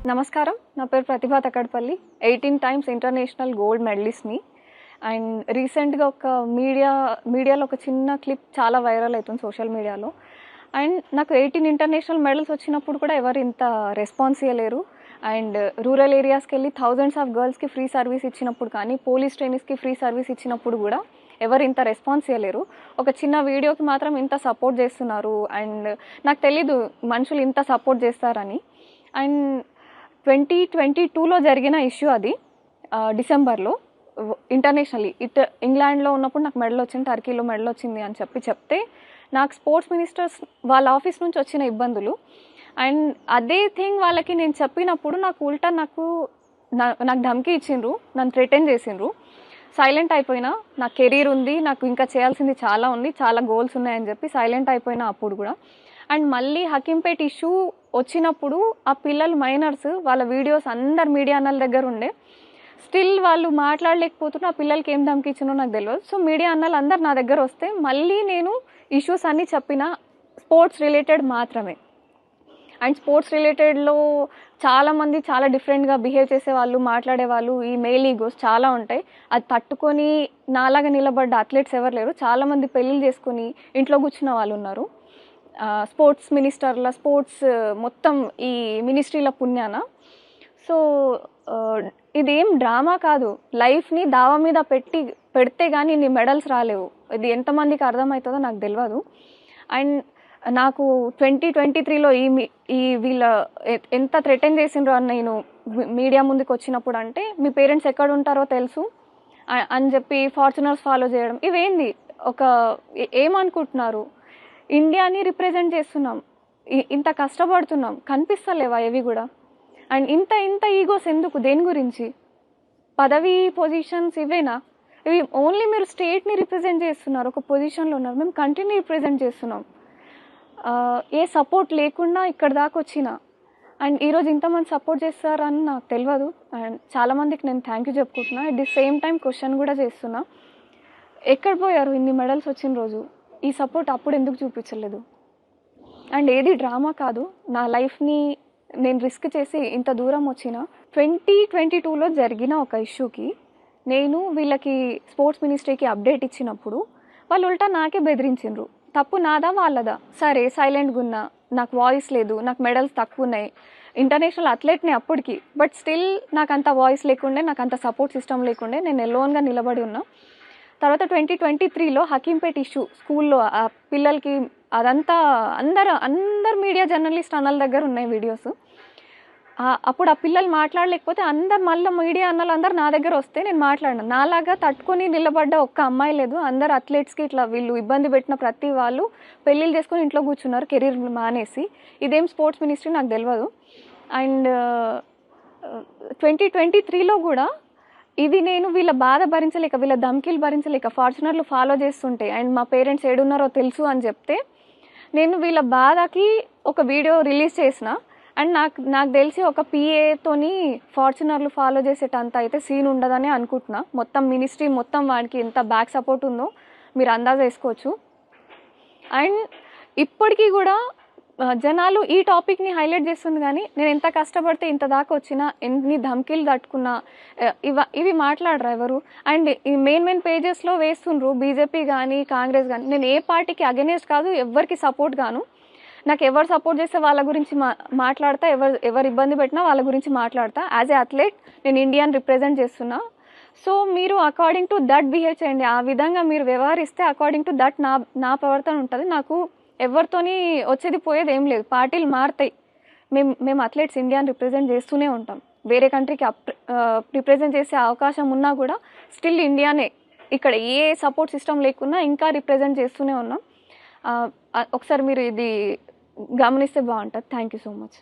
నమస్కారం. నా పేరు ప్రతిభా Takkallapalli. 18 times international gold మెడలిస్ట్‌ని. And రీసెంట్‌గా ఒక మీడియాలో ఒక చిన్న క్లిప్ చాలా వైరల్ అవుతుంది సోషల్ మీడియాలో. అండ్ నాకు 18 ఇంటర్నేషనల్ మెడల్స్ వచ్చినప్పుడు కూడా ఎవరు ఇంత రెస్పాన్స్ ఇవ్వలేరు. అండ్ రూరల్ ఏరియాస్కి వెళ్ళి థౌజండ్స్ ఆఫ్ గర్ల్స్కి ఫ్రీ సర్వీస్ ఇచ్చినప్పుడు కానీ, పోలీస్ ట్రైనీస్కి ఫ్రీ సర్వీస్ ఇచ్చినప్పుడు కూడా ఎవరు ఇంత రెస్పాన్స్ ఇవ్వలేరు. ఒక చిన్న వీడియోకి మాత్రం ఇంత సపోర్ట్ చేస్తున్నారు. అండ్ నాకు తెలీదు మనుషులు ఇంత సపోర్ట్ చేస్తారని. అండ్ 2022లో జరిగిన ఇష్యూ అది. డిసెంబర్లో ఇంటర్నేషనల్లీ ఇంగ్లాండ్లో ఉన్నప్పుడు నాకు మెడల్ వచ్చింది, టర్కీలో మెడల్ వచ్చింది అని చెప్తే నాకు స్పోర్ట్స్ మినిస్టర్స్ వాళ్ళ ఆఫీస్ నుంచి వచ్చిన ఇబ్బందులు. అండ్ అదే థింగ్ వాళ్ళకి నేను చెప్పినప్పుడు నాకు ఉల్టా నాకు ధమ్కి ఇచ్చిండ్రు, నన్ను థ్రెటన్ చేసిండ్రు. సైలెంట్ అయిపోయినా. నా కెరీర్ ఉంది, నాకు ఇంకా చేయాల్సింది చాలా ఉంది, చాలా గోల్స్ ఉన్నాయని చెప్పి సైలెంట్ అయిపోయినా అప్పుడు కూడా. అండ్ మళ్ళీ హకీంపేట్ ఇష్యూ వచ్చినప్పుడు ఆ పిల్లలు మైనర్స్ వాళ్ళ వీడియోస్ అందరు మీడియా అన్నల దగ్గర ఉండే. స్టిల్ వాళ్ళు మాట్లాడలేకపోతున్నా. ఆ పిల్లలకి ఏం ధమ్కిచ్చినో నాకు తెలియదు. సో మీడియా అన్నలు అందరు నా దగ్గర వస్తే మళ్ళీ నేను ఇష్యూస్ అన్నీ చెప్పిన స్పోర్ట్స్ రిలేటెడ్ మాత్రమే. అండ్ స్పోర్ట్స్ రిలేటెడ్లో చాలామంది చాలా డిఫరెంట్గా బిహేవ్ చేసేవాళ్ళు, మాట్లాడేవాళ్ళు. ఈ మెయిల్ ఈగోస్ చాలా ఉంటాయి. అది తట్టుకొని నాలాగా నిలబడ్డ అథ్లెట్స్ ఎవరు లేరు. చాలామంది పెళ్ళిళ్ళు చేసుకొని ఇంట్లో కూర్చున్న వాళ్ళు ఉన్నారు. స్పోర్ట్స్ మినిస్టర్ల స్పోర్ట్స్ మొత్తం ఈ మినిస్ట్రీల పుణ్యాన. సో ఇదేం డ్రామా కాదు. లైఫ్ని దావా మీద పెడితే కానీ ఇన్ని మెడల్స్ రాలేవు. ఇది ఎంతమందికి అర్థమవుతుందో నాకు తెలియదు. అండ్ నాకు 2023లో ఈ వీళ్ళ ఎంత థ్రెటన్ చేసిండ్రో అని నేను మీడియా ముందుకు వచ్చినప్పుడు అంటే మీ పేరెంట్స్ ఎక్కడ ఉంటారో తెలుసు అని చెప్పి ఫార్చునర్స్ ఫాలో చేయడం. ఇవేంది ఏమనుకుంటున్నారు? ఇండియాని రిప్రజెంట్ చేస్తున్నాం, ఇంత కష్టపడుతున్నాం, కనిపిస్తలేవా ఇవి కూడా? అండ్ ఇంత ఈగోస్ ఎందుకు? దేని గురించి? పదవి పొజిషన్స్ ఇవేనా? ఇవి ఓన్లీ మీరు స్టేట్ని రిప్రజెంట్ చేస్తున్నారు, ఒక పొజిషన్లో ఉన్నారు. మేము కంట్రీని రిప్రజెంట్ చేస్తున్నాం. ఏ సపోర్ట్ లేకుండా ఇక్కడ దాకా వచ్చిన. అండ్ ఈరోజు ఇంతమంది సపోర్ట్ చేస్తారని నాకు తెలియదు. అండ్ చాలామందికి నేను థ్యాంక్ యూ చెప్పుకుంటున్నా. At the same time question కూడా చేస్తున్నా, ఎక్కడ పోయారు ఇన్ని మెడల్స్ వచ్చిన రోజు? ఈ సపోర్ట్ అప్పుడు ఎందుకు చూపించలేదు? అండ్ ఏది డ్రామా కాదు. నా లైఫ్ని నేను రిస్క్ చేసి ఇంత దూరం వచ్చిన 2022లో జరిగిన ఒక ఇష్యూకి నేను వీళ్ళకి స్పోర్ట్స్ మినిస్ట్రీకి అప్డేట్ ఇచ్చినప్పుడు వాళ్ళు ఉల్టా నాకే బెదిరించిండ్రు. తప్పు నాదా వాళ్ళదా? సరే సైలెంట్గా ఉన్నా, నాకు వాయిస్ లేదు, నాకు మెడల్స్ తక్కువ ఉన్నాయి, ఇంటర్నేషనల్ అథ్లెట్ని అప్పటికి. బట్ స్టిల్ నాకు అంత వాయిస్ లేకుండే, నాకు అంత సపోర్ట్ సిస్టమ్ లేకుండే, నేను ఎలోన్గా నిలబడి ఉన్నా. తర్వాత 2023లో హకీంపేట్ ఇష్యూ స్కూల్లో ఆ పిల్లలకి అదంతా అందరు మీడియా జర్నలిస్ట్ అన్నల దగ్గర ఉన్నాయి వీడియోస్. అప్పుడు ఆ పిల్లలు మాట్లాడలేకపోతే మళ్ళీ మీడియా అన్నలు అందరు నా దగ్గర వస్తే నేను మాట్లాడినా. నాలాగా తట్టుకొని నిలబడ్డ ఒక్క అమ్మాయి లేదు. అందరు అథ్లెట్స్కి ఇట్లా వీళ్ళు ఇబ్బంది పెట్టిన ప్రతి వాళ్ళు పెళ్ళిళ్ళు చేసుకొని ఇంట్లో కూర్చున్నారు కెరీర్ మానేసి. ఇదేం స్పోర్ట్స్ మినిస్ట్రీ నాకు తెలియదు. అండ్ 2023లో కూడా ఇది నేను వీళ్ళ బాధ భరించలేక, వీళ్ళ ధమ్కీలు భరించలేక ఫార్చునర్లు ఫాలో చేస్తుంటే అండ్ మా పేరెంట్స్ ఏడున్నారో తెలుసు అని చెప్తే నేను వీళ్ళ బాధకి ఒక వీడియో రిలీజ్ చేసిన. అండ్ నాకు తెలిసి ఒక పిఏతోని ఫార్చునర్లు ఫాలో చేసేటంత అయితే సీన్ ఉండదని అనుకుంటున్నా. మొత్తం మినిస్ట్రీ మొత్తం వాడికి ఎంత బ్యాక్ సపోర్ట్ ఉందో మీరు అందాజ వేసుకోవచ్చు. అండ్ ఇప్పటికీ కూడా జనాలు ఈ టాపిక్ని హైలైట్ చేస్తుంది, కానీ నేను ఎంత కష్టపడితే ఇంత దాకా వచ్చినా, ఎన్ని ధమ్కీలు తట్టుకున్నా ఇవి మాట్లాడరా ఎవరు? అండ్ ఈ మెయిన్ పేజెస్లో వేస్తుండ్రు బీజేపీ కానీ కాంగ్రెస్ కానీ. నేను ఏ పార్టీకి అగెనిస్ట్ కాదు, ఎవరికి సపోర్ట్ గాను. నాకు ఎవరు సపోర్ట్ చేస్తే వాళ్ళ గురించి మాట్లాడతా, ఎవరు ఇబ్బంది పెట్టినా వాళ్ళ గురించి మాట్లాడతా. యాజ్ ఏ అథ్లెట్ నేను ఇండియాని రిప్రజెంట్ చేస్తున్నా. సో మీరు అకార్డింగ్ టు దట్ బిహేవ్ చేయండి. ఆ విధంగా మీరు వ్యవహరిస్తే అకార్డింగ్ టు దట్ నా ప్రవర్తన ఉంటుంది. నాకు ఎవరితోని వచ్చేది పోయేది ఏం లేదు. పార్టీలు మారుతాయి, మేము అథ్లెట్స్ ఇండియాని రిప్రజెంట్ చేస్తూనే ఉంటాం. వేరే కంట్రీకి రిప్రజెంట్ చేసే అవకాశం ఉన్నా కూడా స్టిల్ ఇండియానే, ఇక్కడ ఏ సపోర్ట్ సిస్టమ్ లేకున్నా ఇంకా రిప్రజెంట్ చేస్తూనే ఉన్నాం. ఒకసారి మీరు ఇది గమనిస్తే బాగుంటుంది. Thank you so much.